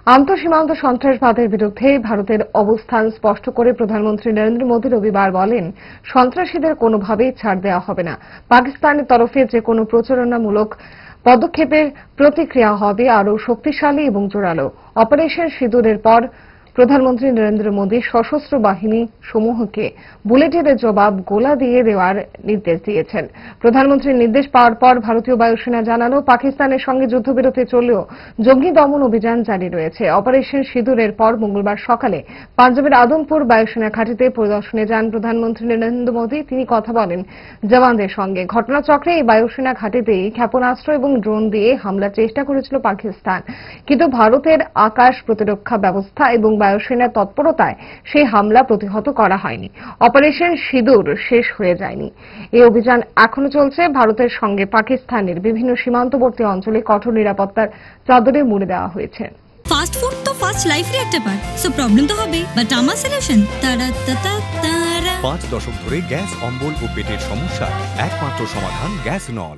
আন্তঃসীমান্ত সন্ত্রাসবাদের বিরুদ্ধে ভারতের অবস্থান স্পষ্ট করে প্রধানমন্ত্রী নরেন্দ্র মোদী রবিবার বলেন, সন্ত্রাসীদের কোনোভাবেই ছাড় দেওয়া হবে না। পাকিস্তানের তরফে যে কোনো প্রচারণামূলক পদক্ষেপের প্রতিক্রিয়া হবে আরও শক্তিশালী এবং জোরালো। অপারেশন সিঁদুরের পর প্রধানমন্ত্রী নরেন্দ্র মোদী সশস্ত্র বাহিনী সমূহকে বুলেটের জবাব গোলা দিয়ে দেওয়ার নির্দেশ দিয়েছেন। প্রধানমন্ত্রীর নির্দেশ পাওয়ার পর ভারতীয় বায়ুসেনা জানালো, পাকিস্তানের সঙ্গে যুদ্ধবিরতি চললেও জঙ্গি দমন অভিযান জারি রয়েছে। অপারেশন সিঁদুরের পর মঙ্গলবার সকালে পাঞ্জাবের আদমপুর বায়ুসেনা ঘাঁটিতে পরিদর্শনে যান প্রধানমন্ত্রী নরেন্দ্র মোদী। তিনি কথা বলেন জওয়ানদের সঙ্গে। ঘটনাচক্রে এই বায়ুসেনা ঘাঁটিতেই ক্ষেপণাস্ত্র এবং ড্রোন দিয়ে হামলার চেষ্টা করেছিল পাকিস্তান, কিন্তু ভারতের আকাশ প্রতিরক্ষা ব্যবস্থা এবং বায়ুসেনার তৎপরতায় সেই হামলা প্রতিহত করা হয়নি। অপারেশন সিঁদুর শেষ হয়ে যায়নি। এই অভিযান এখনো চলছে। ভারতের সঙ্গে পাকিস্তানের বিভিন্ন সীমান্তবর্তী অঞ্চলে কঠোর নিরাপত্তার চাদরে মুড়ে দেওয়া হয়েছে। ফাস্ট ফুড তো ফাস্ট লাইফের একটা পার্ট, সো প্রবলেম তো হবে, বাট আমার সলিউশন তারা 5 দশক ধরে গ্যাস, অম্বল ও পেটের সমস্যা একমাত্র সমাধান গ্যাস নল।